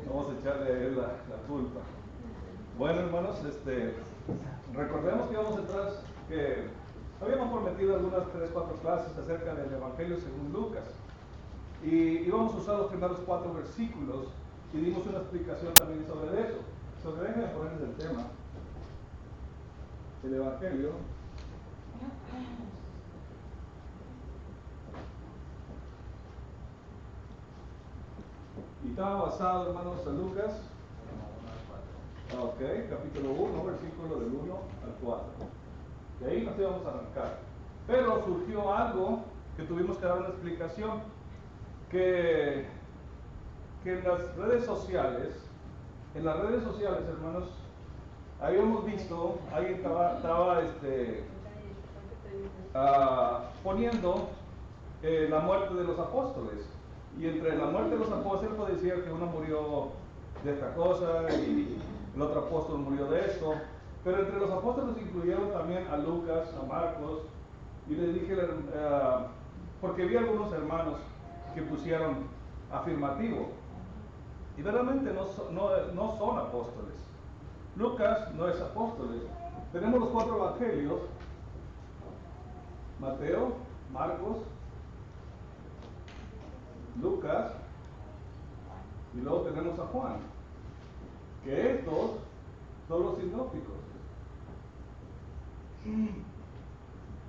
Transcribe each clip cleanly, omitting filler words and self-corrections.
Vamos a echarle a él la culpa. Bueno, hermanos, recordemos que íbamos atrás, que habíamos prometido algunas 3, 4 clases acerca del Evangelio según Lucas. Y íbamos a usar los primeros 4 versículos y dimos una explicación también sobre eso. Entonces, déjenme ponerles el tema. El Evangelio y estaba basado, hermanos, en Lucas. Ok, capítulo 1, versículo del 1 al 4. De ahí nos íbamos a arrancar. Pero surgió algo que tuvimos que dar una explicación. Que en las redes sociales, hermanos, habíamos visto, alguien estaba poniendo la muerte de los apóstoles. Y entre la muerte de los apóstoles puede decir que uno murió de esta cosa y el otro apóstol murió de esto. Pero entre los apóstoles incluyeron también a Lucas, a Marcos. Y les dije, porque vi algunos hermanos que pusieron afirmativo. Y verdaderamente no son apóstoles. Lucas no es apóstoles. Tenemos los 4 evangelios: Mateo, Marcos, Lucas, y luego tenemos a Juan, que estos son los sinópticos.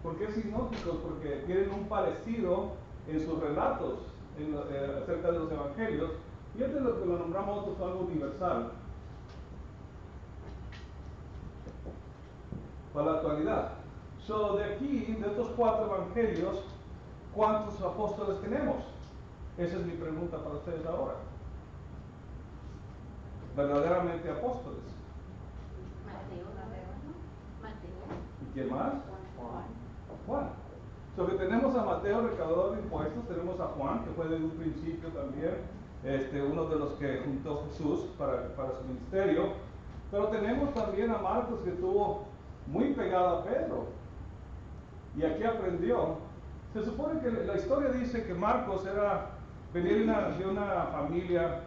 ¿Por qué sinópticos? Porque tienen un parecido en sus relatos acerca de los evangelios, y este es lo que lo nombramos nosotros algo universal para la actualidad. De aquí, de estos 4 evangelios, ¿cuántos apóstoles tenemos? Esa es mi pregunta para ustedes ahora. Verdaderamente apóstoles. ¿Y quién más? Juan. Que tenemos a Mateo, recaudador de impuestos. Tenemos a Juan, que fue desde un principio también uno de los que juntó Jesús para su ministerio. Pero tenemos también a Marcos, que estuvo muy pegado a Pedro, y aquí aprendió. Se supone que la historia dice que Marcos venía de una familia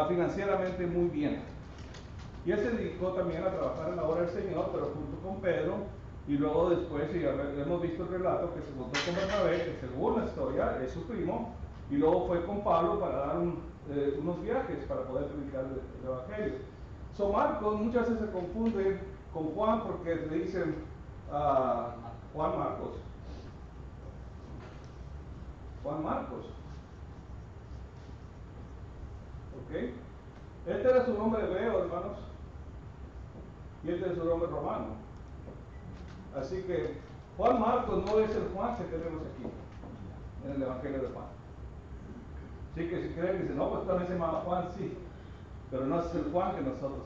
financieramente muy bien, y él se dedicó también a trabajar en la obra del Señor, pero junto con Pedro. Y luego después, y hemos visto el relato, que se juntó con Bernabé, que según la historia es su primo, y luego fue con Pablo para dar unos viajes para poder predicar el Evangelio. Marcos muchas veces se confunde con Juan, porque le dicen Juan Marcos. Juan Marcos. ¿Ok? Este era su nombre hebreo, hermanos, y este es su nombre romano. Así que Juan Marcos no es el Juan que tenemos aquí en el Evangelio de Juan. Así que si creen, dicen, no, pues también se llama Juan, sí, pero no es el Juan que nosotros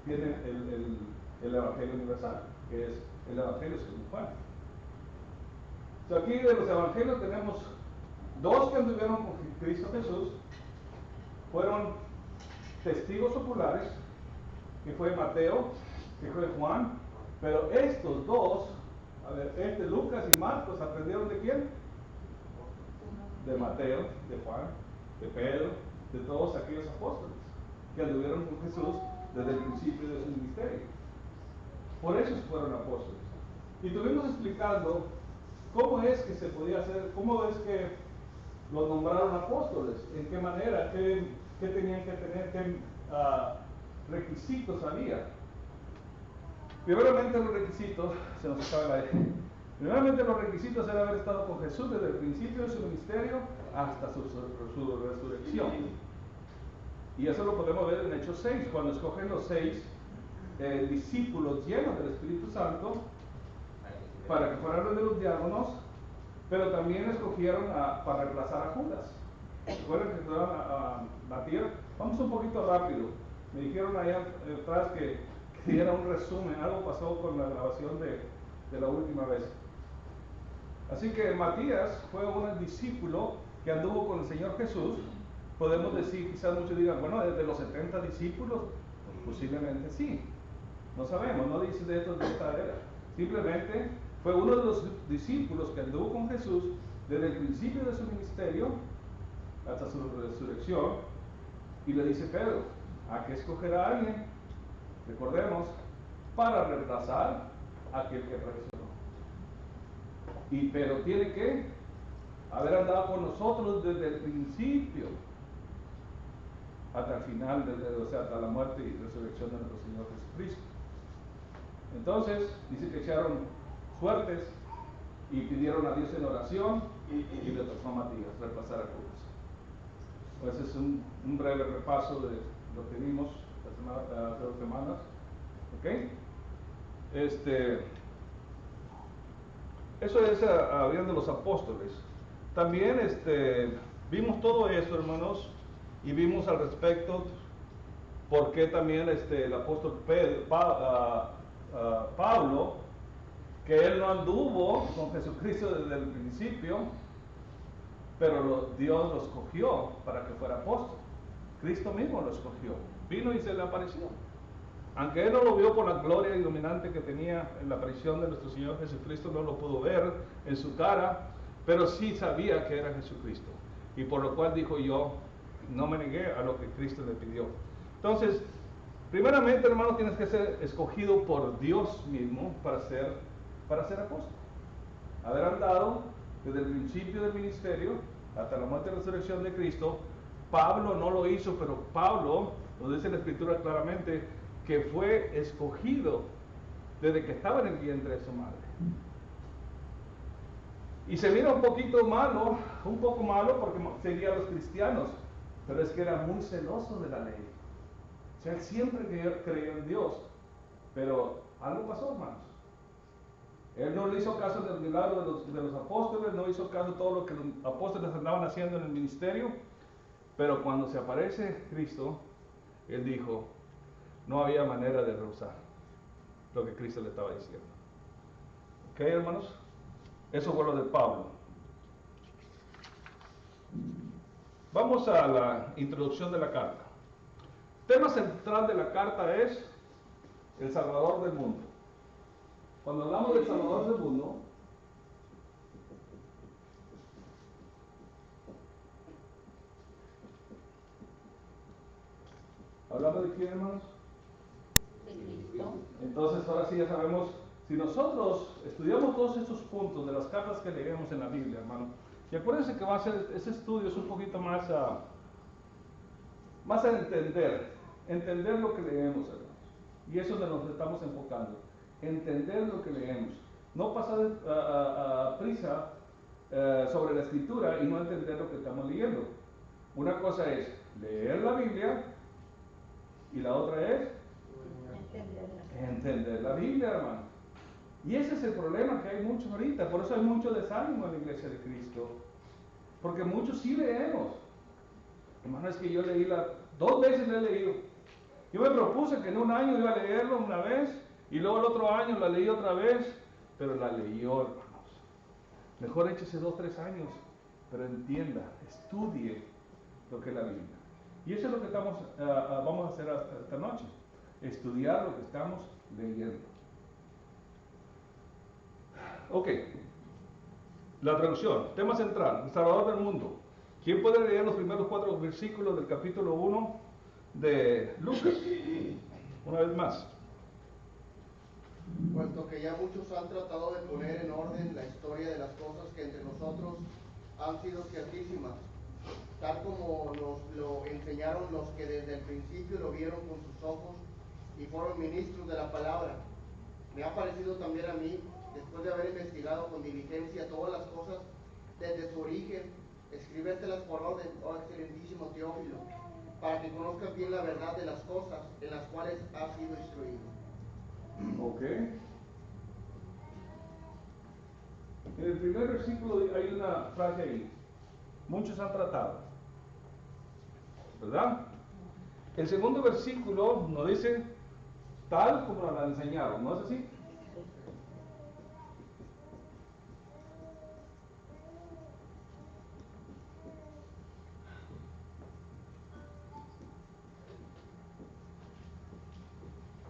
tiene el Evangelio universal, que es el Evangelio según Juan. Aquí de los Evangelios tenemos 2 que anduvieron con Cristo Jesús, fueron testigos oculares, que fue Mateo, que fue Juan. Pero estos 2, Lucas y Marcos, ¿aprendieron de quién? De Mateo, de Juan, de Pedro, de todos aquellos apóstoles que anduvieron con Jesús desde el principio de su ministerio. Por eso fueron apóstoles. Y estuvimos explicando cómo es que se podía hacer, cómo es que los nombraron apóstoles, en qué manera, qué tenían que tener, qué requisitos había. Primeramente los requisitos, se nos acaba el aire. Primeramente los requisitos era haber estado con Jesús desde el principio de su ministerio hasta su resurrección. Y eso lo podemos ver en Hechos 6, cuando escogen los 6 discípulos llenos del Espíritu Santo para que fueran de los diáconos, pero también escogieron para reemplazar a Judas. Recuerden que estaban a Matías. Vamos un poquito rápido. Me dijeron allá atrás que diera un resumen. Algo pasó con la grabación de la última vez. Así que Matías fue un discípulo que anduvo con el Señor Jesús. Podemos decir, quizás muchos digan, bueno, desde los 70 discípulos, pues posiblemente sí. No sabemos, no dice de estos de esta era. Simplemente fue uno de los discípulos que anduvo con Jesús desde el principio de su ministerio hasta su resurrección. Y le dice Pedro, hay que escoger a alguien, recordemos, para reemplazar a aquel que traicionó. Pero tiene que haber andado con nosotros desde el principio hasta el final, o sea, hasta la muerte y resurrección de nuestro Señor Jesucristo. Entonces, dice que echaron suertes y pidieron a Dios en oración y le tocó a Matías reemplazar a Judas. Pues es un breve repaso de lo que vimos hace 2 semanas. ¿Ok? Eso es hablando de los apóstoles. También vimos todo eso, hermanos, y vimos al respecto por qué también el apóstol Pablo, que él no anduvo con Jesucristo desde el principio, pero Dios lo escogió para que fuera apóstol. Cristo mismo lo escogió, vino y se le apareció. Aunque él no lo vio por la gloria iluminante que tenía en la aparición de nuestro Señor Jesucristo, no lo pudo ver en su cara, pero sí sabía que era Jesucristo. Y por lo cual dijo, yo no me negué a lo que Cristo le pidió. Entonces, primeramente, hermano, tienes que ser escogido por Dios mismo para ser apóstol. Haber andado desde el principio del ministerio hasta la muerte y resurrección de Cristo. Pablo no lo hizo, pero Pablo, nos dice la Escritura claramente, que fue escogido desde que estaba en el vientre de su madre. Y se mira un poco malo porque seguía a los cristianos, pero es que era muy celoso de la ley. O sea, él siempre creyó en Dios, pero algo pasó, hermanos. Él no le hizo caso del milagro de los apóstoles, no hizo caso de todo lo que los apóstoles andaban haciendo en el ministerio, pero cuando se aparece Cristo, él dijo, no había manera de rehusar lo que Cristo le estaba diciendo. ¿Ok, hermanos? Eso fue lo de Pablo. Vamos a la introducción de la carta. El tema central de la carta es el Salvador del mundo. Cuando hablamos del Salvador del mundo, ¿hablamos de quién, hermanos? De Cristo. Entonces, ahora sí ya sabemos, si nosotros estudiamos todos estos puntos de las cartas que leemos en la Biblia, hermano, y acuérdense que va a ser, ese estudio es un poquito más a entender lo que leemos, hermanos. Y eso es de lo que nos estamos enfocando, entender lo que leemos. No pasar a prisa sobre la escritura y no entender lo que estamos leyendo. Una cosa es leer la Biblia y la otra es entender la Biblia, hermano. Y ese es el problema que hay muchos ahorita. Por eso hay mucho desánimo en la iglesia de Cristo. Porque muchos sí leemos. Hermano, es que yo leí 2 veces la he leído. Yo me propuse que en un año iba a leerlo una vez y luego el otro año la leí otra vez, pero la leyó, hermanos. Mejor échese 2, 3 años, pero entienda, estudie lo que es la Biblia. Y eso es lo que vamos a hacer esta noche, estudiar lo que estamos leyendo. Ok, la traducción, tema central, el Salvador del mundo. ¿Quién puede leer los primeros 4 versículos del capítulo 1 de Lucas? Una vez más. Puesto que ya muchos han tratado de poner en orden la historia de las cosas que entre nosotros han sido ciertísimas, tal como nos lo enseñaron los que desde el principio lo vieron con sus ojos y fueron ministros de la palabra. Me ha parecido también a mí, después de haber investigado con diligencia todas las cosas desde su origen, escribértelas por orden, oh excelentísimo Teófilo, para que conozcas bien la verdad de las cosas en las cuales has sido instruido. Ok. En el primer versículo hay una frase ahí. Muchos han tratado. ¿Verdad? El segundo versículo nos dice tal como nos la enseñaron. ¿No es así?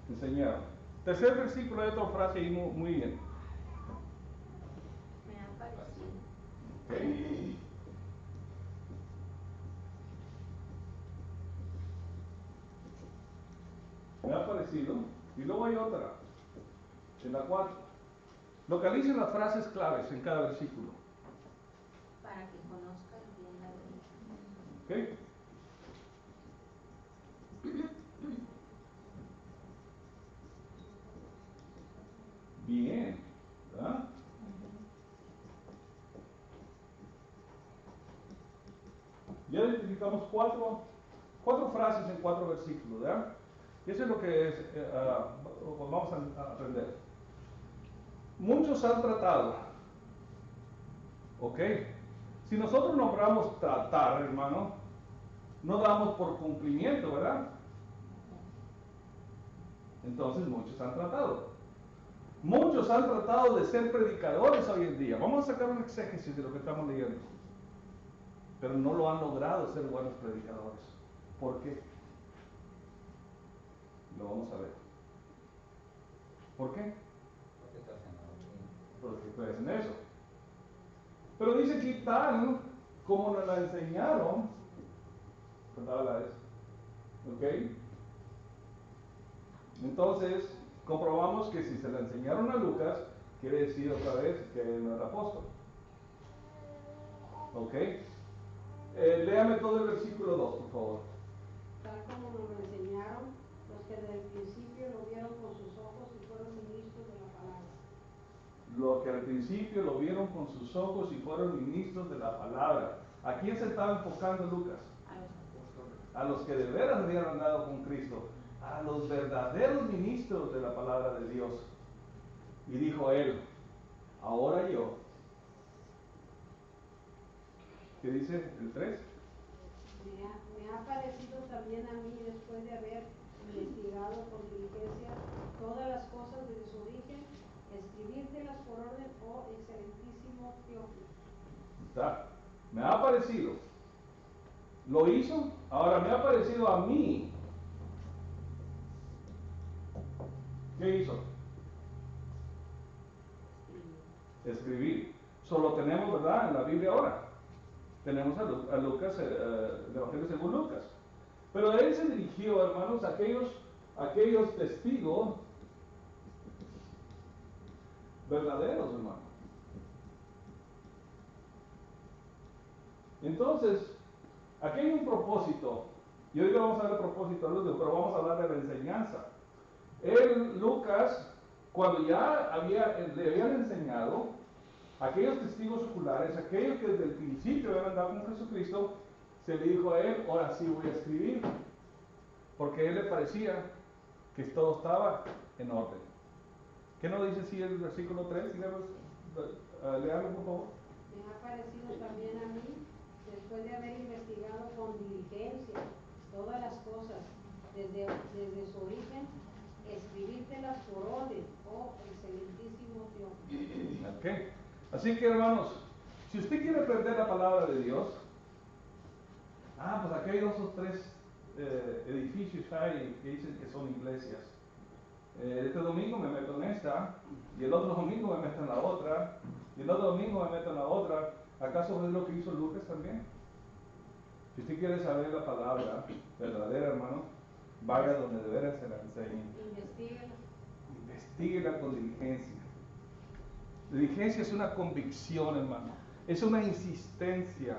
Enseñaron. Tercer versículo hay otra frase ahí muy bien. Me ha parecido. Okay. parecido. Y luego hay otra, en la 4. Localicen las frases claves en cada versículo. Para que conozcan bien la verdad. ¿Ok? Bien, ¿verdad? Ya identificamos cuatro frases en 4 versículos, ¿verdad? Y eso es lo que vamos a aprender. Muchos han tratado, ¿ok? Si nosotros nombramos tratar, hermano, no damos por cumplimiento, ¿verdad? Entonces muchos han tratado. Muchos han tratado de ser predicadores hoy en día. Vamos a sacar un exégesis de lo que estamos leyendo. Pero no lo han logrado ser buenos predicadores. ¿Por qué? Lo vamos a ver. ¿Por qué? Porque crees en eso. Pero dice que tal como nos la enseñaron, ¿verdad? ¿Ok? Entonces, comprobamos que si se la enseñaron a Lucas, quiere decir otra vez que no era apóstol. ¿Ok? Léame todo el versículo 2, por favor. Tal como nos lo enseñaron los que desde el principio lo vieron con sus ojos y fueron ministros de la palabra. Lo que al principio lo vieron con sus ojos y fueron ministros de la palabra. ¿A quién se estaba enfocando Lucas? A los que de veras habían andado con Cristo, a los verdaderos ministros de la palabra de Dios. Y dijo él, ahora yo. ¿Qué dice el 3? Me ha parecido también a mí, después de haber investigado con diligencia todas las cosas desde su origen, escribírtelas por orden, oh excelentísimo Teófilo. Está. Me ha parecido. Lo hizo, ahora me ha parecido a mí. ¿Qué hizo? Escribir. Solo tenemos, ¿verdad? En la Biblia ahora. Tenemos a Lucas, el Evangelio según Lucas. Pero él se dirigió, hermanos, a aquellos testigos verdaderos, hermano. Entonces, aquí hay un propósito. Y hoy le vamos a dar el propósito a Lucas, pero vamos a hablar de la enseñanza. Él, Lucas, cuando ya le habían enseñado, aquellos testigos oculares, aquellos que desde el principio habían andado con Jesucristo, se le dijo a él, ahora sí voy a escribir, porque a él le parecía que todo estaba en orden. ¿Qué nos dice así el versículo 3? Leamos, por favor. Me ha parecido también a mí, después de haber investigado con diligencia todas las cosas desde su origen, escribírtelas por orden, oh excelentísimo Teófilo. Okay. Así que, hermanos, si usted quiere aprender la palabra de Dios, pues aquí hay 2 o 3 edificios hay que dicen que son iglesias. Este domingo me meto en esta, y el otro domingo me meto en la otra, y el otro domingo me meto en la otra. ¿Acaso es lo que hizo Lucas también? Si usted quiere saber la palabra verdadera, hermano, vaya donde de veras se la enseñen. Investíguela con diligencia. Diligencia es una convicción, hermano. Es una insistencia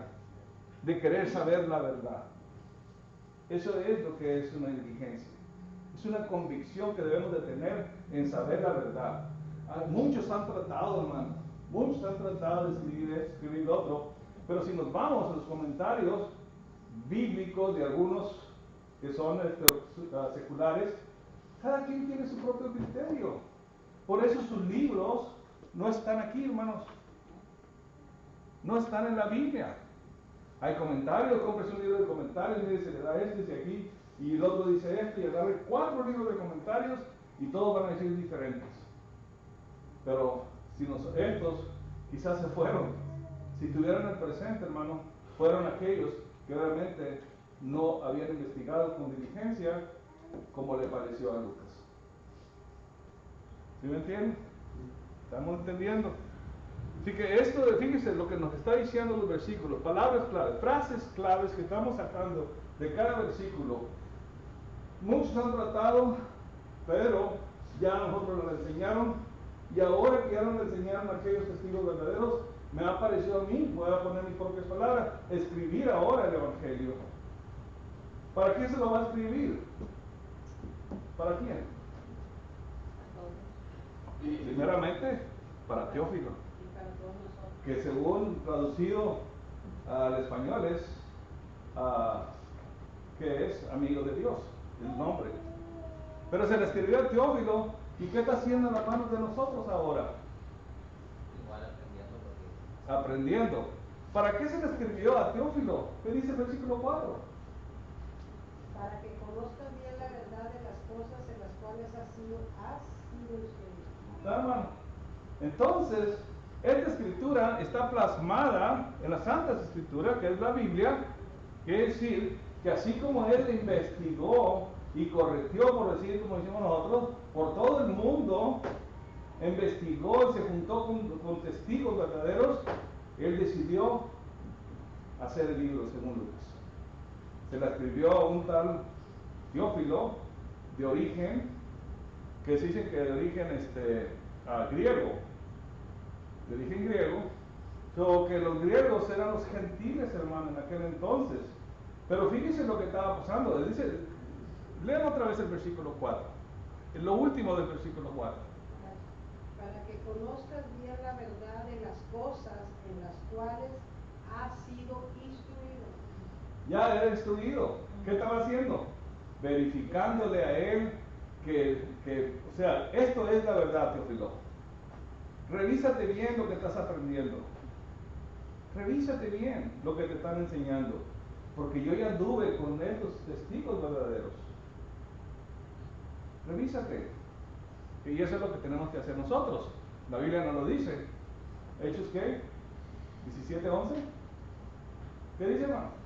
de querer saber la verdad. Eso es lo que es una diligencia. Es una convicción que debemos de tener en saber la verdad. Muchos han tratado, hermano. Muchos han tratado de escribir lo otro. Pero si nos vamos a los comentarios bíblicos de algunos que son seculares, cada quien tiene su propio criterio. Por eso sus libros no están aquí, hermanos. No están en la Biblia. Hay comentarios, compres un libro de comentarios, mire, se le da dice aquí, y el otro dice esto, y agarre 4 libros de comentarios, y todos van a decir diferentes. Pero si estos quizás se fueron, si tuvieran el presente, hermano, fueron aquellos que realmente no habían investigado con diligencia como le pareció a Lucas. ¿Sí me entienden? ¿Estamos entendiendo? Así que esto, fíjense lo que nos está diciendo los versículos, palabras claves, frases claves que estamos sacando de cada versículo. Muchos han tratado pero ya nosotros la enseñaron, y ahora que ya nos enseñaron a aquellos testigos verdaderos, me ha parecido a mí, voy a poner mis propias palabras, escribir ahora el Evangelio. ¿Para qué se lo va a escribir? ¿Para quién? Primeramente, para Teófilo, que según traducido al español es, que es amigo de Dios, el nombre. Pero se le escribió a Teófilo, ¿y qué está haciendo en las manos de nosotros ahora? Igual aprendiendo lo que... Aprendiendo. ¿Para qué se le escribió a Teófilo? ¿Qué dice el versículo 4? Para que conozcas bien la verdad de las cosas en las cuales has sido instruido. Hermano, entonces, esta escritura está plasmada en las Santas Escrituras, que es la Biblia. Quiere decir que así como él investigó y corrigió, por decir como decimos nosotros, por todo el mundo, investigó y se juntó con testigos verdaderos, él decidió hacer el libro según Lucas. Se la escribió a un tal Teófilo, de origen, que se dice que de origen griego, de origen griego, so que los griegos eran los gentiles, hermano, en aquel entonces. Pero fíjense lo que estaba pasando. Dice, lean otra vez el versículo 4, lo último del versículo 4. Para que conozcas bien la verdad de las cosas en las cuales has sido instruido. Ya era instruido. ¿Qué estaba haciendo? Verificándole a él o sea, esto es la verdad, Teófilo. Revísate bien lo que estás aprendiendo. Revísate bien lo que te están enseñando. Porque yo ya anduve con estos testigos verdaderos. Revísate. Y eso es lo que tenemos que hacer nosotros. La Biblia nos lo dice. ¿Hechos qué? 17:11. ¿Qué dice, hermano?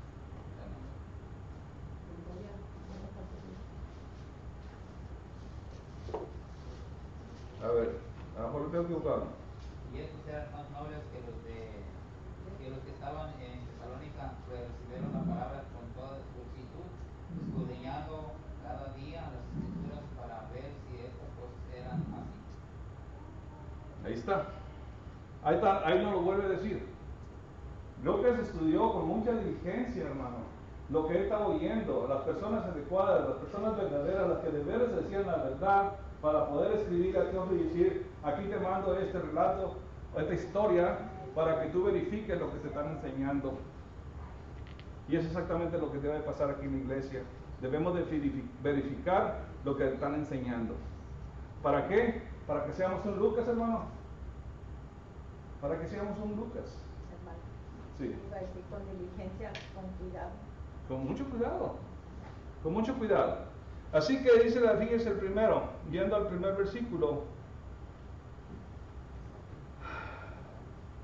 A ver, a lo mejor lo tengo que buscar. Y estos eran más nobles que los que estaban en Tesalónica, pues recibieron la palabra con toda solicitud, escudriñando cada día las escrituras para ver si estas cosas eran así. Ahí está. Ahí nos lo vuelve a decir. Lucas estudió con mucha diligencia, hermano, lo que él estaba oyendo, las personas adecuadas, las personas verdaderas, las que de veras decían la verdad, para poder escribir a Teófilo y decir, aquí te mando este relato, esta historia, para que tú verifiques lo que te están enseñando. Y es exactamente lo que debe pasar aquí en la iglesia. Debemos de verificar lo que están enseñando. ¿Para qué? Para que seamos un Lucas, hermano. Para que seamos un Lucas. Hermano. Sí. Iba a decir con diligencia, con cuidado. Con mucho cuidado. Con mucho cuidado. Así que dice, fíjense el primero, yendo al primer versículo.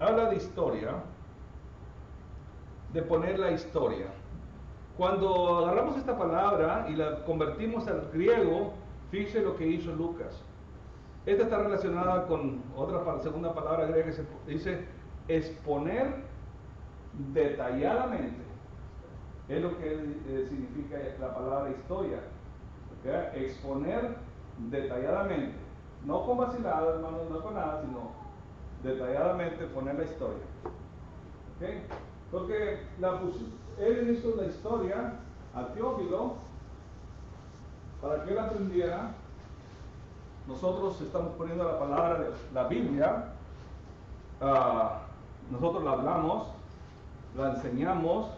Habla de historia, de poner la historia. Cuando agarramos esta palabra y la convertimos al griego, fíjense lo que hizo Lucas. Esta está relacionada con otra segunda palabra griega que se dice exponer detalladamente. Es lo que significa la palabra historia. ¿Okay? Exponer detalladamente. No con vaciladas, hermanos, no con nada, sino detalladamente poner la historia. ¿Okay? Porque él hizo la historia a Teófilo para que él aprendiera. Nosotros estamos poniendo la palabra de la Biblia, nosotros la hablamos, la enseñamos,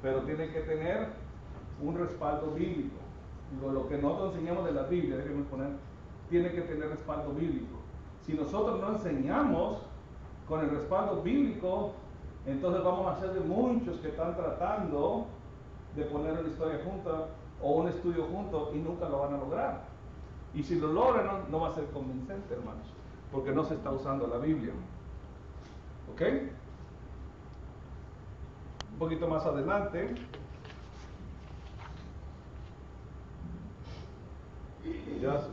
pero tiene que tener un respaldo bíblico. Lo que nosotros enseñamos de la Biblia, déjenme poner, tiene que tener respaldo bíblico. Si nosotros no enseñamos con el respaldo bíblico, entonces vamos a ser de muchos que están tratando de poner una historia junta o un estudio junto y nunca lo van a lograr. Y si lo logran, no va a ser convincente, hermanos, porque no se está usando la Biblia. ¿Ok? Un poquito más adelante,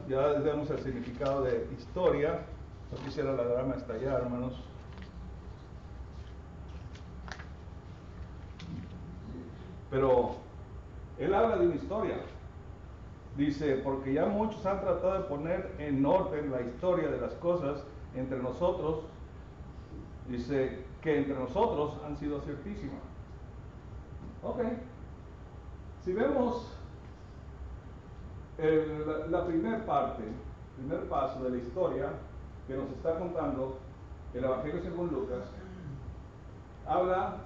ya vemos el significado de historia. No quisiera la drama estallar, hermanos. Pero él habla de una historia. Dice, porque ya muchos han tratado de poner en orden la historia de las cosas entre nosotros. Dice que entre nosotros han sido ciertísimas. Ok. Si vemos la primera parte, el primer paso de la historia que nos está contando el Evangelio según Lucas, habla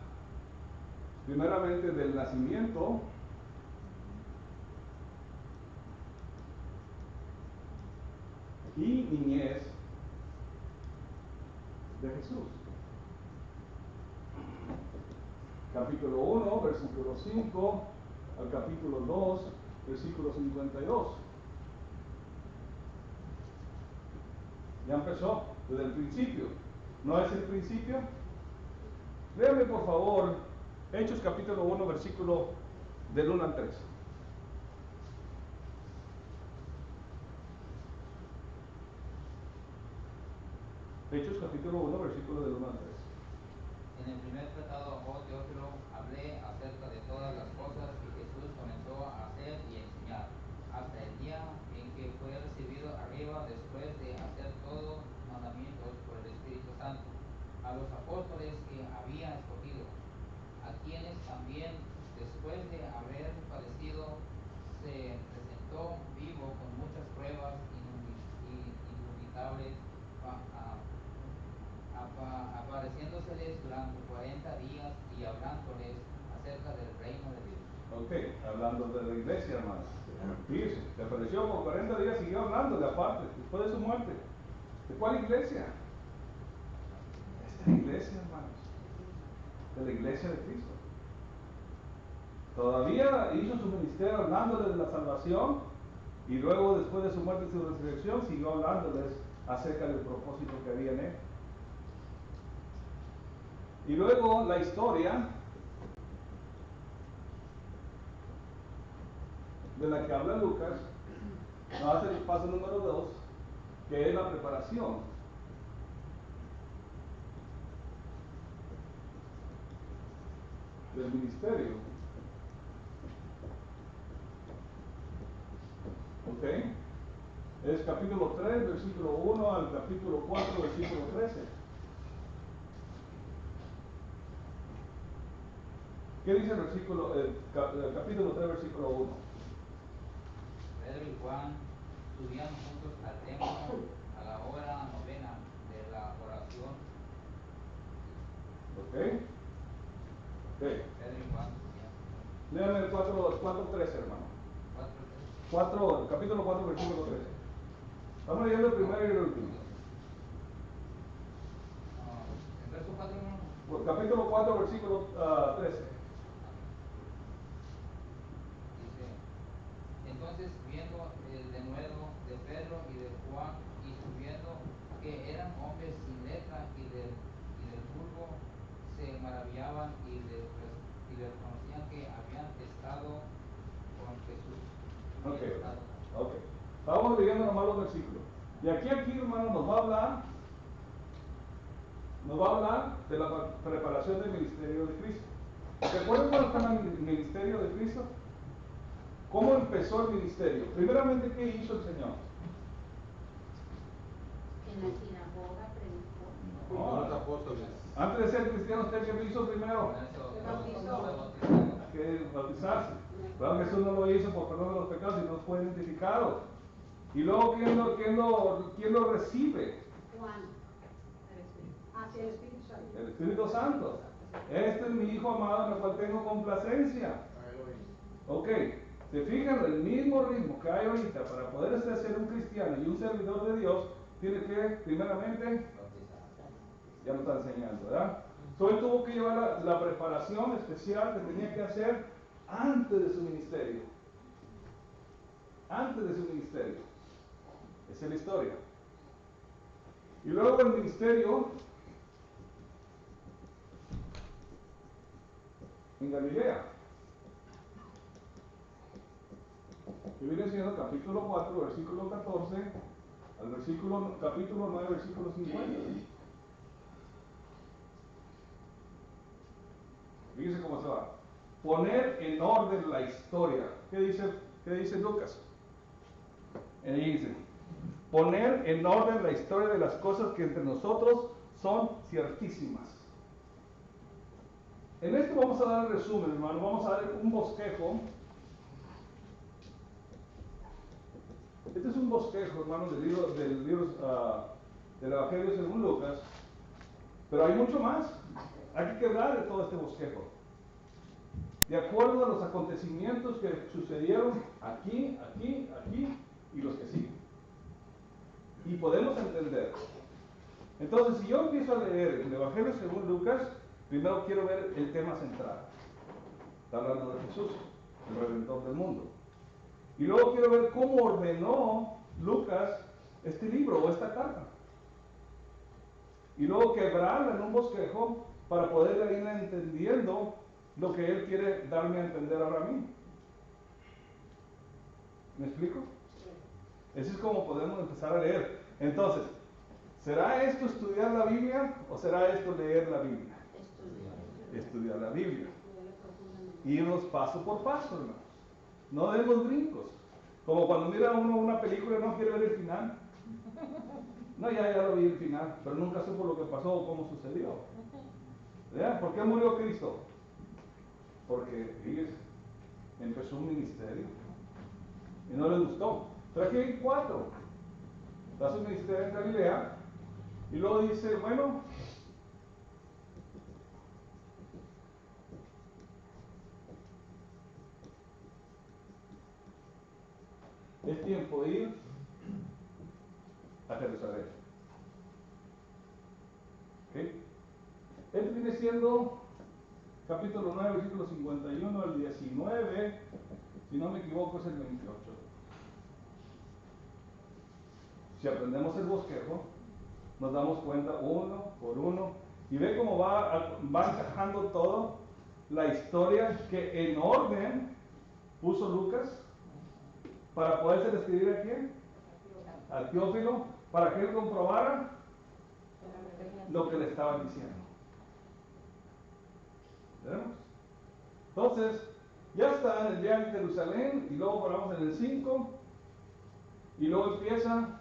primeramente del nacimiento y niñez de Jesús. Capítulo 1, versículo 5 al capítulo 2, versículo 52. Ya empezó desde el principio. ¿No es el principio? Léame por favor Hechos capítulo 1, versículo del 1 al 3. Hechos capítulo 1, versículo del 1 al 3. En el primer tratado, oh Teófilo, hablé acerca de todas las cosas que Jesús comenzó a hacer y enseñar, hasta el día en que fue recibido arriba después de hacer todos mandamientos por el Espíritu Santo, a los apóstoles que había escogido, a quienes también, después de haber padecido, se presentó vivo con muchas pruebas indubitables, apareciéndoseles durante 40 días y hablándoles acerca del reino de Dios. Ok, hablando de la iglesia, hermanos. Fíjense, se apareció por 40 días, siguió hablando de aparte, después de su muerte. ¿De cuál iglesia? Esta iglesia, hermanos. De la iglesia de Cristo. Todavía hizo su ministerio hablándoles de la salvación y luego, después de su muerte y su resurrección, siguió hablándoles acerca del propósito que había en él. Y luego la historia de la que habla Lucas nos hace el paso número 2, que es la preparación del ministerio. Ok, es capítulo 3, versículo 1 al capítulo 4, versículo 13. ¿Qué dice el versículo, capítulo 3, versículo 1? Pedro y Juan subían juntos al templo a la hora novena de la oración. Ok. Pedro y Juan subían. Léame el 4:13, hermano. 4:13. Capítulo 4, versículo 13. Estamos leyendo el primero y el último. El verso 4, hermano. Capítulo 4, versículo 13. Dice, entonces viendo el denuedo de Pedro y de Juan, y subiendo que eran hombres sin letra y del vulgo, se maravillaban y les reconocían que habían estado con Jesús. Ok. Estábamos leyendo nomás los versículos. Y aquí, hermano, nos va a hablar de la preparación del ministerio de Cristo. ¿Recuerdan cuando está en el ministerio de Cristo? ¿Cómo empezó el ministerio? Primeramente, ¿qué hizo el Señor? En la sinagoga predicó. No, los apóstoles. Antes de ser cristiano, ¿usted qué hizo primero? Que bautizarse. Claro que Jesús no lo hizo por perdón de los pecados, sino fue identificado. Y luego, ¿quién lo recibe? Juan, hacia el Espíritu Santo. El Espíritu Santo. Este es mi Hijo amado en el cual tengo complacencia. Ok, se fijan, el mismo ritmo que hay ahorita para poder ser un cristiano y un servidor de Dios, tiene que, primeramente, ya lo está enseñando, ¿verdad? Entonces él tuvo que llevar la preparación especial que tenía que hacer antes de su ministerio. Antes de su ministerio. Esa es la historia. Y luego el ministerio en Galilea, que viene siendo capítulo 4, versículo 14, al capítulo 9, versículo 50. Fíjense cómo se va. Poner en orden la historia. ¿Qué dice Lucas? Ahí dice, poner en orden la historia de las cosas que entre nosotros son ciertísimas. En esto vamos a dar el resumen, hermano. Vamos a dar un bosquejo. Este es un bosquejo, hermano, del libro del Evangelio según Lucas. Pero hay mucho más. Hay que quebrar de todo este bosquejo. De acuerdo a los acontecimientos que sucedieron aquí, aquí, aquí y los que siguen. Y podemos entender. Entonces, si yo empiezo a leer el Evangelio según Lucas, primero quiero ver el tema central. Está hablando de Jesús, el Redentor del mundo. Y luego quiero ver cómo ordenó Lucas este libro o esta carta. Y luego quebrarla en un bosquejo para poder ir entendiendo lo que él quiere darme a entender ahora a mí. ¿Me explico? Así es como podemos empezar a leer. Entonces, ¿será esto estudiar la Biblia o será esto leer la Biblia? Estudiar la Biblia. Irnos paso por paso, hermanos. No demos brincos. Como cuando mira uno una película y no quiere ver el final. No, ya lo vi el final, pero nunca supo lo que pasó o cómo sucedió. ¿Verdad? ¿Por qué murió Cristo? Porque él empezó un ministerio y no le gustó. Pero aquí hay 4. Da su ministerio en Galilea y luego dice, bueno, es tiempo de ir a Jerusalén. ¿Okay? Esto viene siendo capítulo 9, versículo 51 al 19, si no me equivoco es el 28. Si aprendemos el bosquejo, nos damos cuenta uno por uno y ve cómo va encajando todo la historia que en orden puso Lucas para poderse describir a quién, a Teófilo, para que él comprobara lo que le estaban diciendo. ¿Vemos? Entonces, ya está en el día en Jerusalén y luego paramos en el 5 y luego empieza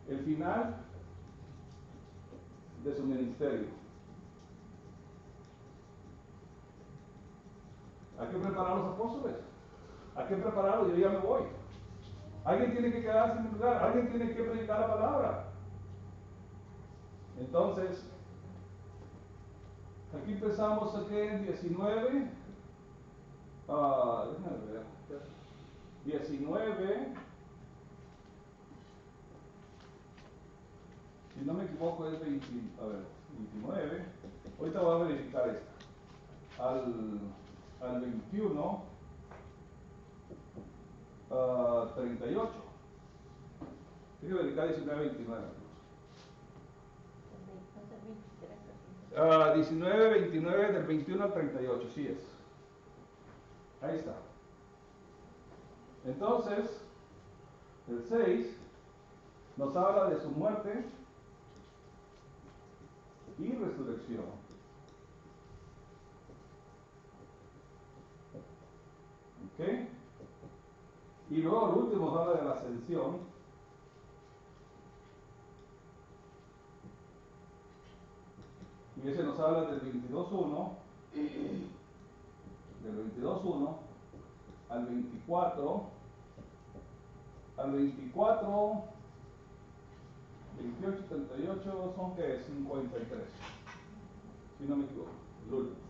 el final de su ministerio. Hay que preparar a los apóstoles. Hay que prepararlos, yo ya me voy. Alguien tiene que quedarse en mi lugar, alguien tiene que predicar la palabra. Entonces, aquí empezamos aquí en 19. Déjame ver. 19. Si no me equivoco es 29. Ahorita voy a verificar esto. Al 21. 38. Hay que verificar 19, 29. 19, 29, del 21 al 38, sí es. Ahí está. Entonces, el 6 nos habla de su muerte y resurrección. ¿Ok? Y luego el último nos habla de la ascensión. Y ese nos habla del 22.1, del 22.1 al 24, al 24, 28, 38, son que 53, si no me equivoco, el último.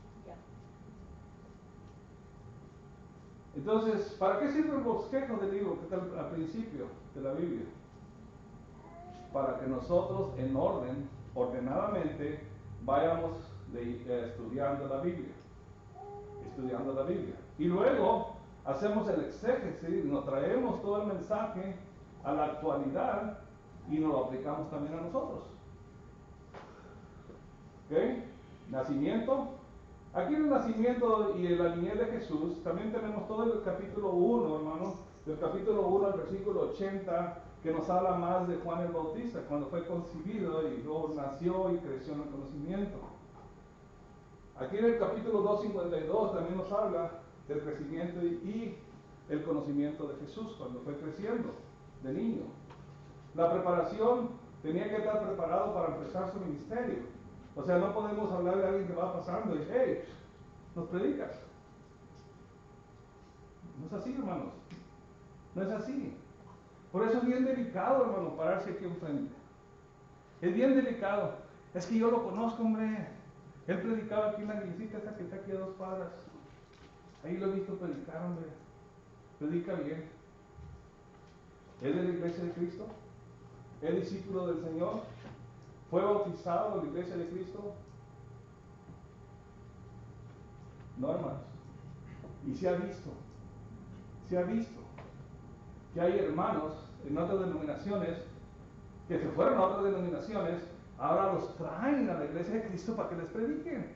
Entonces, ¿para qué sirve el bosquejo del libro que está al principio de la Biblia? Para que nosotros en orden, ordenadamente, vayamos estudiando la Biblia. Estudiando la Biblia. Y luego hacemos el exégesis, nos traemos todo el mensaje a la actualidad y nos lo aplicamos también a nosotros. ¿Ok? Nacimiento. Aquí en el nacimiento y en la niñez de Jesús, también tenemos todo el capítulo 1, hermano, del capítulo 1 al versículo 80, que nos habla más de Juan el Bautista, cuando fue concebido y luego nació y creció en el conocimiento. Aquí en el capítulo 2:52 también nos habla del crecimiento y el conocimiento de Jesús cuando fue creciendo, de niño. La preparación tenía que estar preparado para empezar su ministerio. O sea, no podemos hablar de alguien que va pasando y, hey, nos predicas. No es así, hermanos. No es así. Por eso es bien delicado, hermano, pararse aquí enfrente. Es bien delicado. Es que yo lo conozco, hombre. Él predicaba aquí en la iglesita esta que está aquí a 2 cuadras. Ahí lo he visto predicar, hombre. Predica bien. ¿Es de la iglesia de Cristo? ¿Es discípulo del Señor? ¿Fue bautizado en la iglesia de Cristo? No, hermanos. Y se ha visto que hay hermanos en otras denominaciones que se fueron a otras denominaciones, ahora los traen a la iglesia de Cristo para que les prediquen.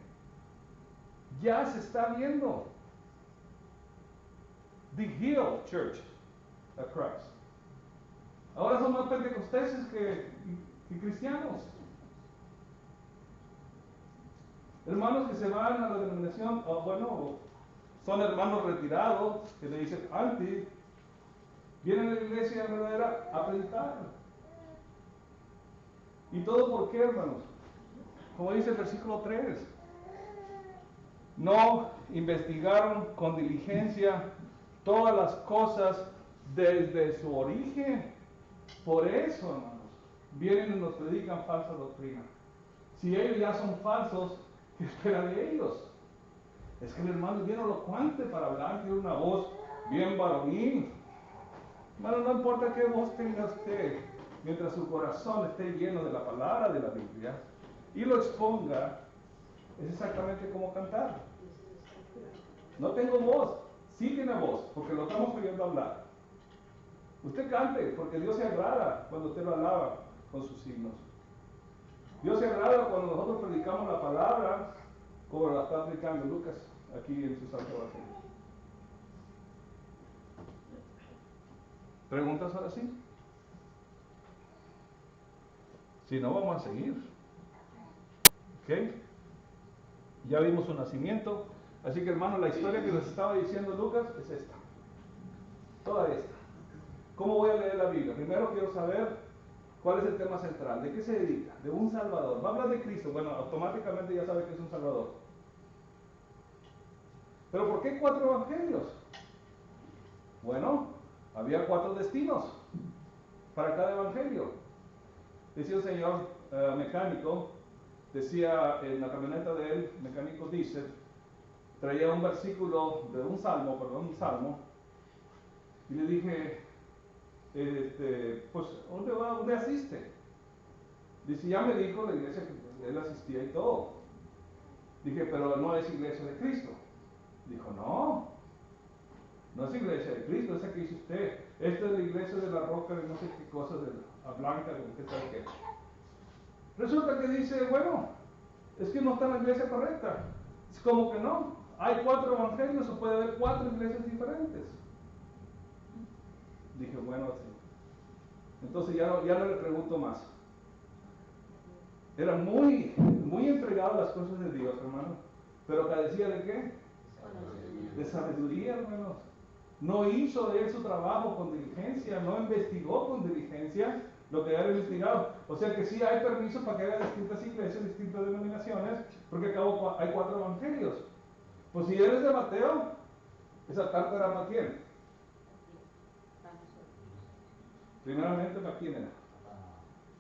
Ya se está viendo. The Hill Church of Christ. Ahora son más pentecosteses que cristianos. Hermanos que se van a la denominación, son hermanos retirados que le dicen anti, vienen a la iglesia verdadera a predicar. ¿Y todo por qué, hermanos? Como dice el versículo 3, no investigaron con diligencia todas las cosas desde su origen. Por eso, hermanos, vienen y nos predican falsa doctrina. Si ellos ya son falsos, ¿qué espera de ellos? Es que el hermano es bien elocuente para hablar, tiene una voz bien varonil. Hermano, no importa qué voz tenga usted, mientras su corazón esté lleno de la palabra de la Biblia y lo exponga, es exactamente como cantar. No tengo voz, sí tiene voz, porque lo estamos oyendo hablar. Usted cante, porque Dios se agrada cuando usted lo alaba con sus signos. Dios se agrada cuando nosotros predicamos la palabra, como la está predicando Lucas aquí en su Santo Evangelio. ¿Preguntas ahora sí? Si no, vamos a seguir. ¿Ok? Ya vimos su nacimiento. Así que, hermano, la historia que nos estaba diciendo Lucas es esta. Toda esta. ¿Cómo voy a leer la Biblia? Primero quiero saber cuál es el tema central. ¿De qué se dedica? De un Salvador. Va a hablar de Cristo. Bueno, automáticamente ya sabe que es un Salvador. ¿Pero por qué 4 evangelios? Bueno, había 4 destinos para cada evangelio. Decía el señor mecánico, decía en la camioneta de él, mecánico diésel, traía un versículo de un salmo, y le dije, pues, ¿dónde va? ¿Dónde asiste? Dice, ya me dijo la iglesia que él asistía y todo. Dije, pero no es iglesia de Cristo. Dijo, no es iglesia de Cristo, esa que dice usted. Esta es la iglesia de la roca de no sé qué cosa, de la blanca, de qué sabe qué. Resulta que dice, bueno, es que no está en la iglesia correcta. Es como que no. Hay 4 evangelios o puede haber 4 iglesias diferentes. Dije, bueno, sí. Entonces ya no le pregunto más. Era muy entregado a las cosas de Dios, hermano. Pero carecía de qué? De sabiduría, hermanos. No hizo de él su trabajo con diligencia, no investigó con diligencia lo que había investigado. O sea que sí hay permiso para que haya distintas iglesias, distintas denominaciones, porque acá hay 4 evangelios. Pues si eres de Mateo, esa carta era para quién. Primeramente, ¿para quién era?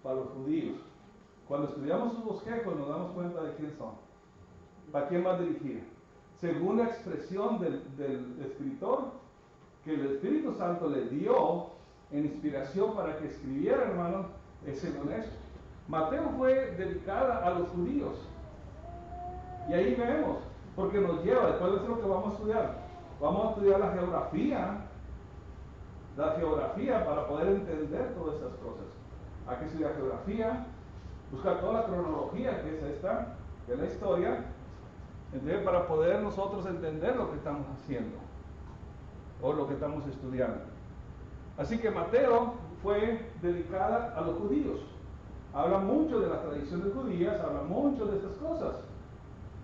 Para los judíos. Cuando estudiamos sus bosquejos nos damos cuenta de quién son. ¿Para quién va dirigida? Según la expresión del escritor, que el Espíritu Santo le dio en inspiración para que escribiera, hermanos, es según eso. Mateo fue dedicada a los judíos. Y ahí vemos, porque nos lleva, después de eso lo que vamos a estudiar. Vamos a estudiar la geografía para poder entender todas esas cosas. Hay que estudiar geografía, buscar toda la cronología que es esta, de la historia, ¿entendés? Para poder nosotros entender lo que estamos haciendo o lo que estamos estudiando. Así que Mateo fue dedicada a los judíos. Habla mucho de las tradiciones judías, habla mucho de estas cosas.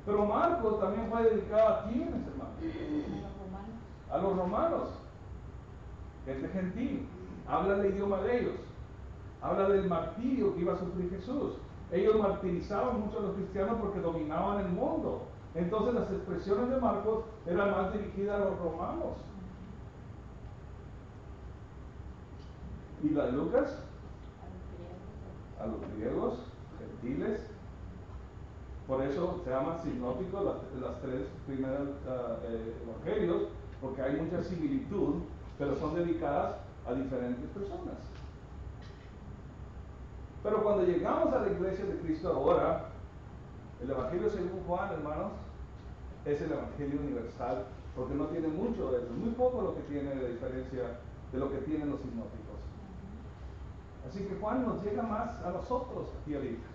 Pero Marcos también fue dedicado a quiénes, hermanos? A los romanos. Gente gentil. habla del idioma de ellos, habla del martirio que iba a sufrir Jesús. Ellos martirizaban mucho a los cristianos porque dominaban el mundo. Entonces las expresiones de Marcos eran más dirigidas a los romanos. ¿Y la de Lucas? A los griegos, gentiles. Por eso se llaman sinópticos las tres primeras evangelios, porque hay mucha similitud, pero son dedicadas a diferentes personas. Pero cuando llegamos a la iglesia de Cristo ahora, el Evangelio según Juan, hermanos, es el Evangelio universal, porque no tiene mucho de eso, muy poco lo que tiene de diferencia de lo que tienen los sinópticos. Así que Juan nos llega más a nosotros aquí ahorita.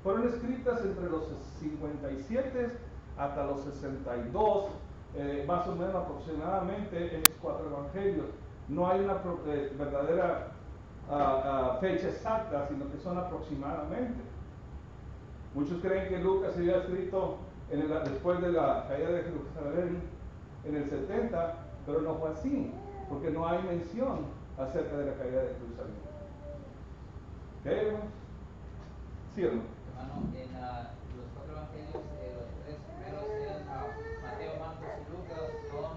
Fueron escritas entre los 57 hasta los 62, más o menos aproximadamente, en los 4 evangelios. No hay una verdadera fecha exacta, sino que son aproximadamente. Muchos creen que Lucas se había escrito después de la caída de Jerusalén en el 70, pero no fue así, porque no hay mención acerca de la caída de Jerusalén. ¿Ok, hermano? Sí, hermano. Hermano, en los 4 evangelios, los 3 primeros eran Mateo, Marcos y Lucas, son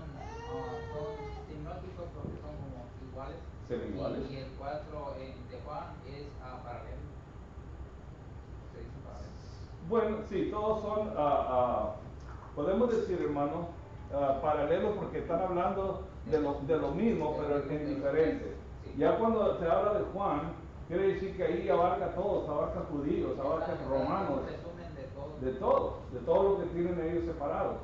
sinópticos porque son como iguales. ¿Son iguales? Y el 4 de Juan es paralelo. Se dice paralelo. Bueno, sí, todos son, podemos decir, hermano, paralelos porque están hablando de lo mismo, pero en diferente. Ya cuando se habla de Juan, quiere decir que ahí abarca todos, abarca judíos, abarca romanos, de todo lo que tienen ellos separados.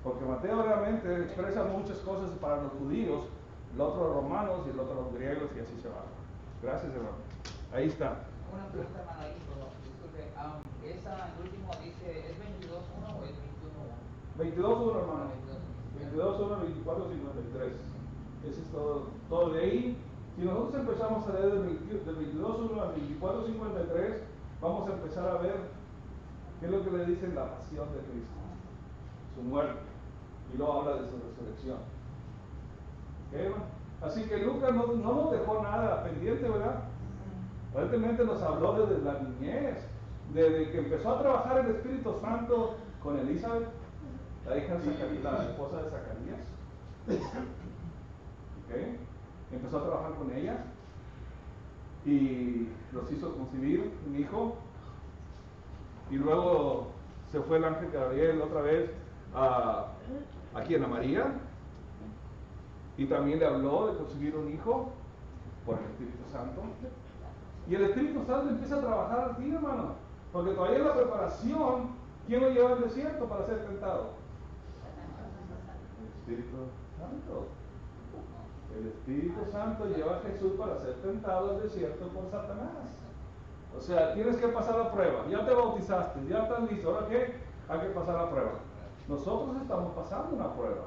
Porque Mateo realmente expresa muchas cosas para los judíos, el otro los romanos y el otro los griegos, y así se va. Gracias, hermano. Ahí está. Una pregunta, hermano, ahí, disculpe, el último dice, ¿es 22.1 o es 21.1? 22.1, hermano. 22.1, 24.53. Ese es todo de ahí. Si nosotros empezamos a leer del 22.1 al 24.53, vamos a empezar a ver qué es lo que le dicen la pasión de Cristo, su muerte, y luego habla de su resurrección. ¿Okay, hermano? Así que Lucas no nos dejó nada pendiente, ¿verdad? Aparentemente nos habló desde la niñez, desde que empezó a trabajar el Espíritu Santo con Elizabeth, la hija de Zacarías, la esposa de Zacarías. ¿Okay? Empezó a trabajar con ella y los hizo concebir un hijo, y luego se fue el ángel Gabriel otra vez a María, y también le habló de concebir un hijo por el Espíritu Santo. Y el Espíritu Santo empieza a trabajar así, hermano, porque todavía en la preparación, ¿quién lo lleva al desierto para ser tentado? El Espíritu Santo. El Espíritu Santo lleva a Jesús para ser tentado al desierto por Satanás. O sea, tienes que pasar la prueba. Ya te bautizaste, ya estás listo. ¿Ahora qué? Hay que pasar la prueba. Nosotros estamos pasando una prueba.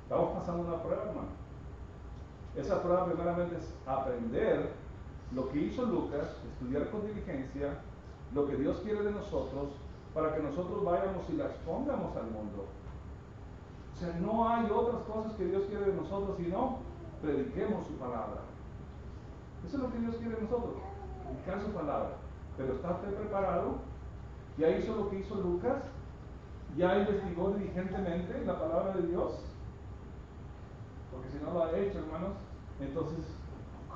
Estamos pasando una prueba, hermano. Esa prueba primeramente es aprender lo que hizo Lucas, estudiar con diligencia lo que Dios quiere de nosotros, para que nosotros vayamos y la expongamos al mundo. O sea, no hay otras cosas que Dios quiere de nosotros, sino prediquemos su palabra. Eso es lo que Dios quiere de nosotros, predicar su palabra. Pero ¿está usted preparado? ¿Ya hizo lo que hizo Lucas? ¿Ya investigó diligentemente la palabra de Dios? Porque si no lo ha hecho, hermanos, entonces,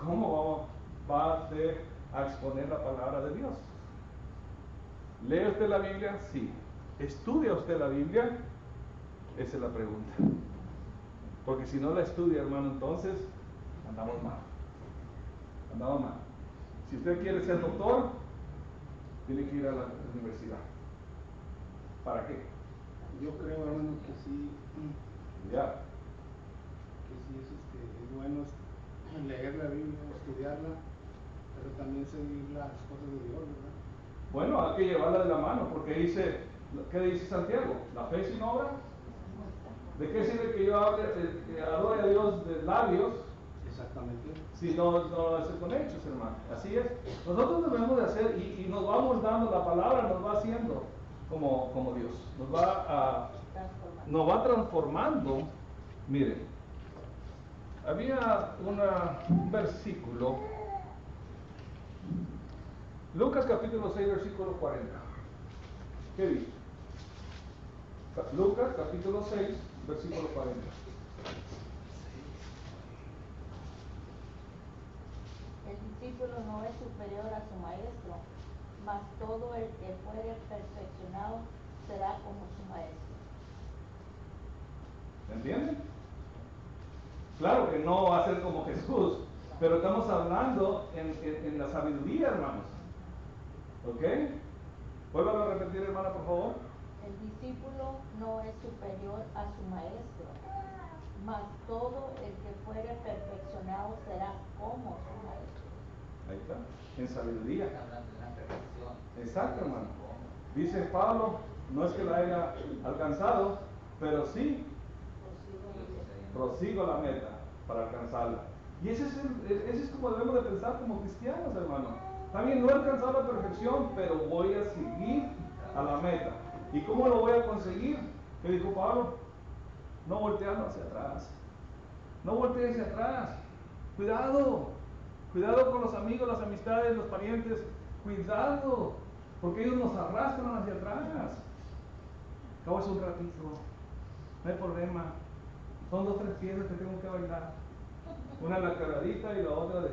¿cómo va usted a exponer la palabra de Dios? ¿Lee usted la Biblia? Sí. ¿Estudia usted la Biblia? Esa es la pregunta. Porque si no la estudia, hermano, entonces andamos mal. Andamos mal. Si usted quiere ser doctor, tiene que ir a la universidad. ¿Para qué? Yo creo, hermano, que sí. Ya. Que sí es bueno leer la Biblia, estudiarla, pero también seguir las cosas de Dios, ¿verdad? Bueno, hay que llevarla de la mano, porque dice, ¿qué dice Santiago? ¿La fe sin obra? ¿De qué sirve que yo adore a Dios de labios? Exactamente. Si no lo hace con hechos, hermano. Así es. Nosotros debemos de hacer, y nos vamos dando, la palabra nos va haciendo como Dios. Nos va transformando. Miren, había un versículo, Lucas capítulo 6, versículo 40. ¿Qué dice? Lucas capítulo 6, versículo 40. El discípulo no es superior a su maestro, mas todo el que fuere perfeccionado será como su maestro. ¿Entienden? Claro que no va a ser como Jesús, pero estamos hablando en la sabiduría, hermanos. ¿Ok? Vuelvan a repetir, hermana, por favor. El discípulo no es superior a su maestro, mas todo el que fuere perfeccionado será como su maestro. Ahí está, en sabiduría. Está hablando de una perfección. Exacto, hermano. Dice Pablo, no es que la haya alcanzado, pero sí prosigo la meta para alcanzarla. Y ese es como debemos de pensar como cristianos, hermano. También no he alcanzado la perfección, pero voy a seguir a la meta. ¿Y cómo lo voy a conseguir? ¿Qué dijo Pablo? No volteando hacia atrás. No voltee hacia atrás. Cuidado. Cuidado con los amigos, las amistades, los parientes. Cuidado. Porque ellos nos arrastran hacia atrás. Acabo es un ratito. No hay problema. Son 2 o 3 piezas que tengo que bailar. Una la cargadita y la otra de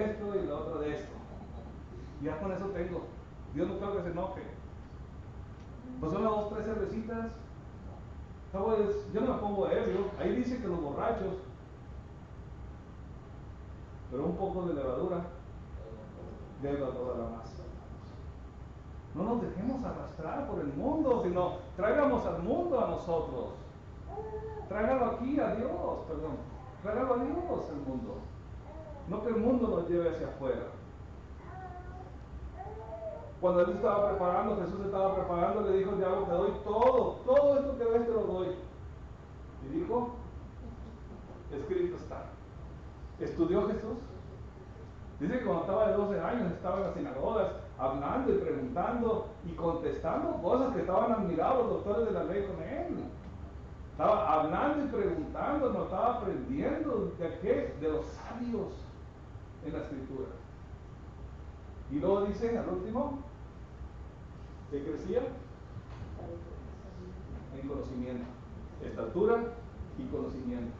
esto y la otra de esto. Ya con eso tengo. Dios no quiere que se enoje. Pues son las 2 o 3 cervecitas. Yo no me pongo ebrio. Ahí dice que los borrachos, pero un poco de levadura debe a toda la masa. No nos dejemos arrastrar por el mundo, sino traigamos al mundo a nosotros. Tráigalo aquí a Dios, perdón. Tráigalo a Dios al mundo. No que el mundo nos lleve hacia afuera. Cuando él estaba preparando, Jesús estaba preparando, le dijo al diablo, te doy todo esto que ves te lo doy. Y dijo, escrito está. ¿Estudió Jesús? Dice que cuando estaba de 12 años estaba en las sinagogas hablando y preguntando y contestando cosas que estaban admirados los doctores de la ley con él. Estaba hablando y preguntando, no estaba aprendiendo de qué, de los sabios en la escritura. Y luego dice al último que crecía en conocimiento, estatura y conocimiento.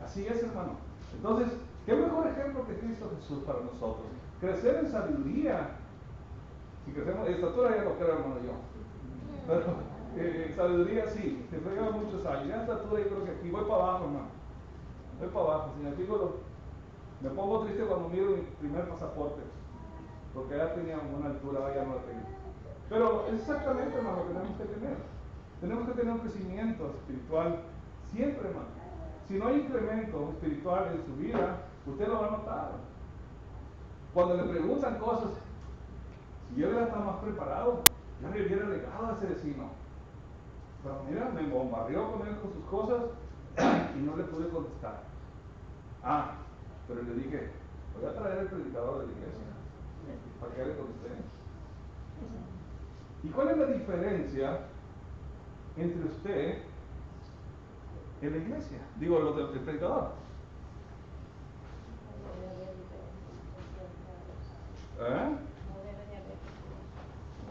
Así es, hermano. Entonces, ¿qué mejor ejemplo que Cristo Jesús para nosotros? Crecer en sabiduría. Si crecemos en estatura, ya lo creo, hermano, yo. Pero sabiduría sí, se lleva muchos años. Ya estatura, yo creo que aquí voy para abajo, hermano. Voy para abajo. Si me fijo, me pongo triste cuando miro mi primer pasaporte, porque ya tenía una altura, ahora ya no la tengo. Pero exactamente, hermano, lo tenemos que tener. Tenemos que tener un crecimiento espiritual siempre, hermano. Si no hay incremento espiritual en su vida, usted lo va a notar. Cuando le preguntan cosas, si yo hubiera estado más preparado, ya le hubiera legado a ese vecino. Pero mira, me bombardeó con él con sus cosas y no le pude contestar. Pero le dije, voy a traer el predicador de la iglesia para que hable con usted. ¿Y cuál es la diferencia entre usted en la iglesia? Digo, los del predicador.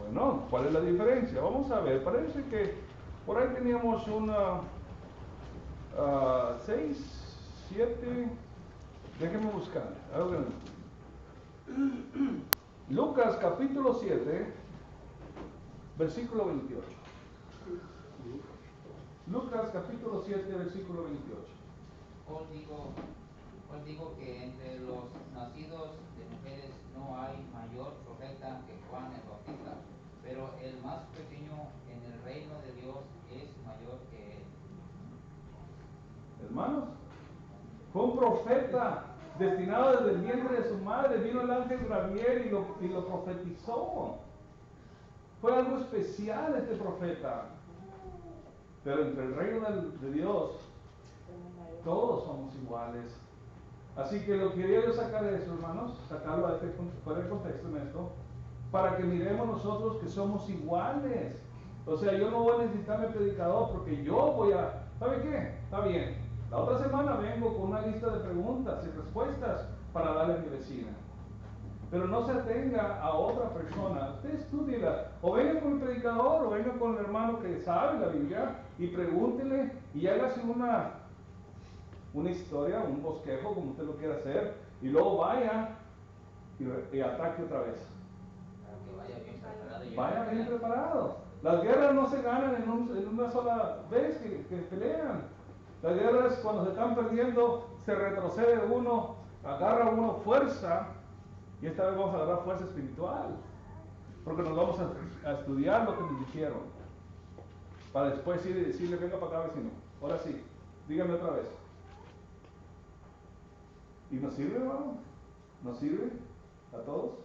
Bueno, ¿cuál es la diferencia? Vamos a ver, parece que por ahí teníamos una 6, 7, déjenme buscar. Lucas capítulo 7, versículo 28. Lucas capítulo 7, versículo 28. Os digo que entre los nacidos de mujeres no hay mayor profeta que Juan el Bautista, pero el más pequeño en el reino de Dios es mayor que él. Hermanos, fue un profeta destinado desde el vientre de su madre. Vino el ángel Gabriel y lo profetizó. Fue algo especial este profeta. Pero entre el reino de Dios, todos somos iguales. Así que lo quería yo sacar de eso, hermanos, sacarlo fuera del contexto en esto, para que miremos nosotros que somos iguales. O sea, yo no voy a necesitar mi predicador porque yo voy a... ¿Sabe qué? Está bien. La otra semana vengo con una lista de preguntas y respuestas para darle a mi vecina. Pero no se atenga a otra persona, usted estudiela, o venga con el predicador, o venga con el hermano que sabe la Biblia, y pregúntele, y hágase una historia, un bosquejo, como usted lo quiera hacer, y luego vaya y ataque otra vez. Para que vaya bien preparado. Vaya bien preparado. Las guerras no se ganan en una sola vez que pelean. Las guerras, cuando se están perdiendo, se retrocede uno, agarra uno fuerza, y esta vez vamos a agarrar fuerza espiritual, porque nos vamos a estudiar lo que nos dijeron, para después ir y decirle, venga para acá vecino, ahora sí, dígame otra vez. ¿Y nos sirve, hermano? ¿Nos sirve a todos?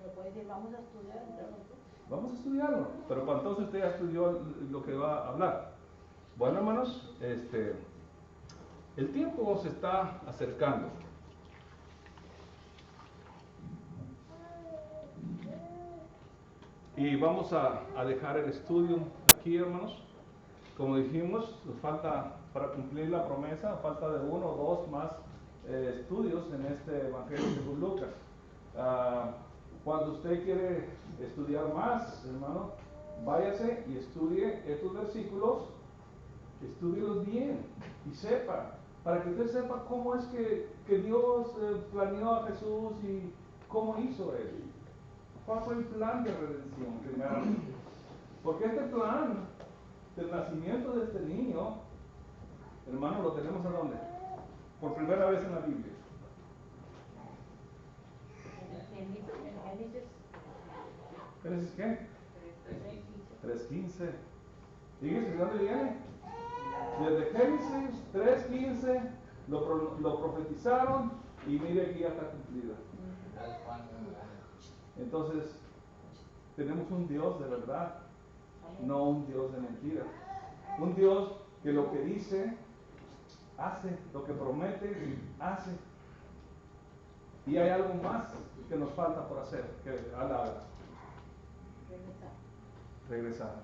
Pero puede decir, vamos a estudiar entre nosotros. Vamos a estudiarlo, pero para entonces usted ya estudió lo que va a hablar. Bueno, hermanos, el tiempo se está acercando. Y vamos a dejar el estudio aquí, hermanos. Como dijimos, nos falta, para cumplir la promesa, falta de 1 o 2 más estudios en este Evangelio según Lucas. Cuando usted quiere estudiar más, hermano, váyase y estudie estos versículos, estúdielos bien y sepa, para que usted sepa cómo es que Dios planeó a Jesús y cómo hizo él. ¿Cuál fue el plan de redención primero? Porque este plan del nacimiento de este niño, hermano, lo tenemos ¿a dónde? Por primera vez en la Biblia. En Génesis ¿Génesis qué? 3:15. Fíjese de dónde viene. Desde Génesis 3:15 lo profetizaron y mire que ya está cumplida. Entonces, tenemos un Dios de verdad, no un Dios de mentira. Un Dios que lo que dice, hace, lo que promete, hace. Y hay algo más que nos falta por hacer, que haga. Regresar.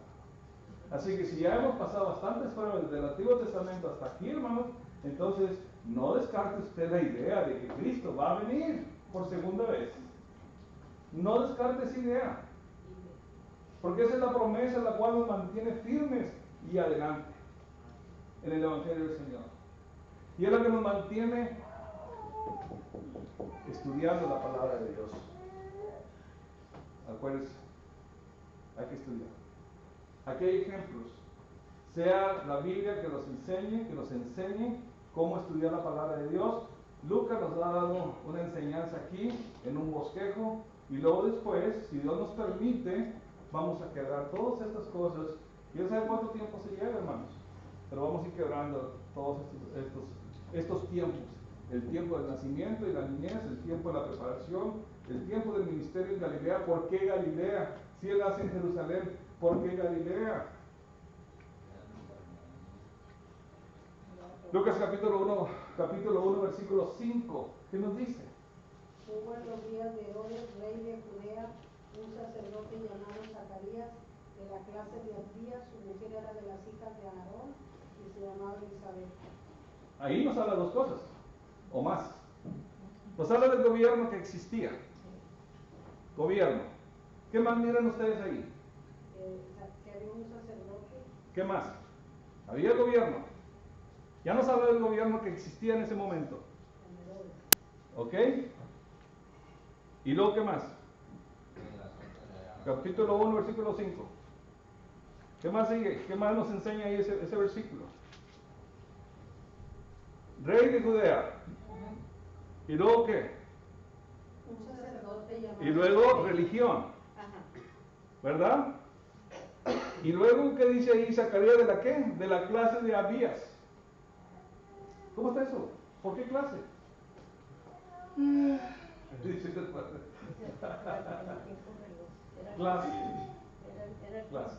Así que si ya hemos pasado bastantes pruebas desde el Antiguo Testamento hasta aquí, hermanos, entonces no descarte usted la idea de que Cristo va a venir por segunda vez. No descarte esa idea. Porque esa es la promesa la cual nos mantiene firmes y adelante en el Evangelio del Señor. Y es la que nos mantiene estudiando la palabra de Dios. Acuérdense, hay que estudiar. Aquí hay ejemplos. Sea la Biblia que nos enseñe cómo estudiar la palabra de Dios. Lucas nos ha dado una enseñanza aquí en un bosquejo, y luego después, si Dios nos permite, vamos a quebrar todas estas cosas. Yo no sé cuánto tiempo se lleva, hermanos, pero vamos a ir quebrando todos estos tiempos. El tiempo del nacimiento y la niñez, el tiempo de la preparación, el tiempo del ministerio en Galilea. ¿Por qué Galilea? Si él nace en Jerusalén, ¿por qué Galilea? Lucas capítulo 1, versículo 5, ¿qué nos dice? Hubo en los días de Herodes, rey de Judea, un sacerdote llamado Zacarías, de la clase de Abías. Su mujer era de las hijas de Aarón y se llamaba Elizabeth. Ahí nos habla 2 cosas, o más. Nos habla del gobierno que existía. Gobierno. ¿Qué más miran ustedes ahí? Que había un sacerdote. ¿Qué más? Había gobierno. Ya nos habla del gobierno que existía en ese momento. ¿Ok? ¿Y luego qué más? Capítulo 1, versículo 5. ¿Qué más sigue? ¿Qué más nos enseña ahí ese versículo? Rey de Judea. ¿Y luego qué? Un sacerdote llamado. Y luego religión. Ajá. ¿Verdad? Y luego, ¿qué dice ahí Zacarías de la qué? De la clase de Abías. ¿Cómo está eso? ¿Por qué clase? Clase. Clase.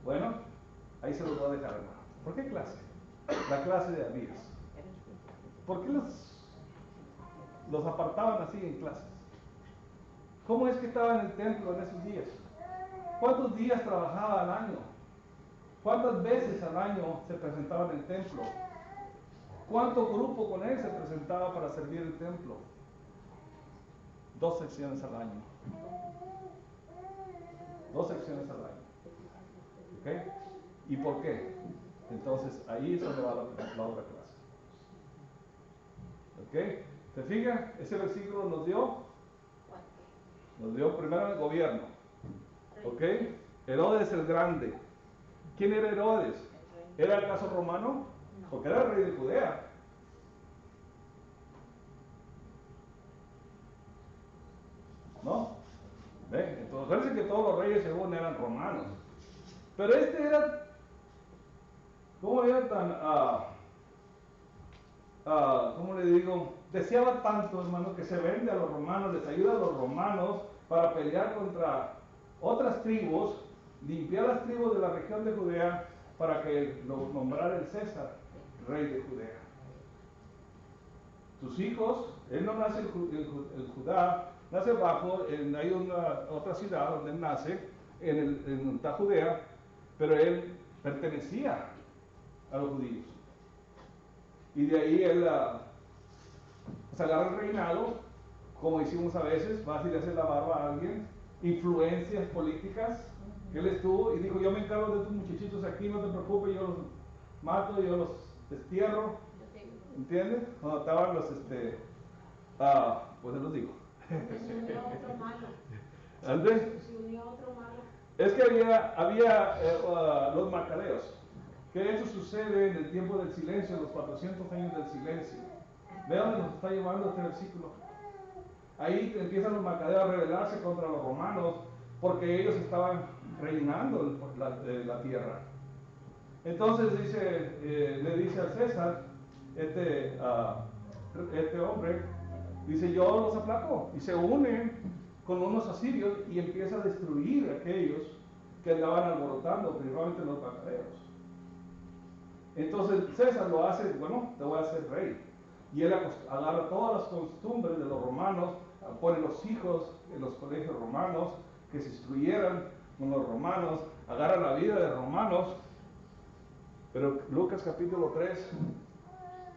Bueno, ahí se los voy a dejar, hermano. ¿Por qué clase? La clase de Abías. ¿Por qué los apartaban así en clases? ¿Cómo es que estaba en el templo en esos días? ¿Cuántos días trabajaba al año? ¿Cuántas veces al año se presentaba en el templo? ¿Cuánto grupo con él se presentaba para servir el templo? 2 secciones al año. 2 secciones al año. ¿Ok? ¿Y por qué? Entonces ahí es donde va la otra clase. ¿Ok? ¿Se fijan? Ese versículo nos dio primero el gobierno. ¿Ok? Herodes el Grande. ¿Quién era Herodes? ¿Era el caso romano? Porque era el rey de Judea. ¿No? ¿Ven? Entonces parece que todos los reyes según eran romanos. Pero este era, ¿cómo era tan, cómo le digo? Deseaba tanto, hermano, que se vende a los romanos, les ayuda a los romanos para pelear contra otras tribus, limpiar las tribus de la región de Judea para que lo nombrara el César, rey de Judea. Sus hijos, él no nace en Judá, nace bajo, hay otra ciudad donde él nace, en Judea, pero él pertenecía a los judíos. Y de ahí él se agarra el reinado, como hicimos a veces, va a ir a hacer la barba a alguien, influencias políticas que él estuvo y dijo: yo me encargo de tus muchachitos aquí, no te preocupes, yo los mato, yo los destierro. ¿Entiendes? Cuando estaban los, pues se los digo. Se unió otro malo. ¿Andrés? Se unió otro malo. Es que había los macabeos, que eso sucede en el tiempo del silencio, los 400 años del silencio. Vean dónde nos está llevando este versículo. Ahí empiezan los macabeos a rebelarse contra los romanos, porque ellos estaban reinando la tierra. Entonces le dice a César, este hombre, dice: yo los aplaco, y se une con unos asirios y empieza a destruir a aquellos que andaban alborotando, principalmente los macabeos. Entonces César lo hace: bueno, te voy a hacer rey. Y él agarra todas las costumbres de los romanos, pone los hijos en los colegios romanos, que se instruyeran con los romanos, agarra la vida de romanos. Pero Lucas capítulo 3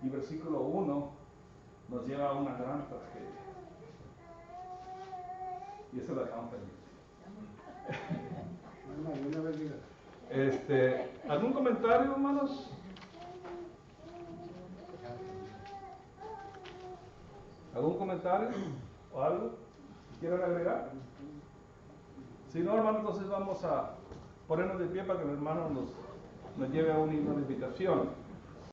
y versículo 1 nos lleva a una gran tragedia. Y eso la dejamos pendiente. ¿Algún comentario, hermanos? ¿Algún comentario o algo que quieran agregar? Si no, hermano, entonces vamos a ponernos de pie para que el hermano nos lleve a un himno de invitación.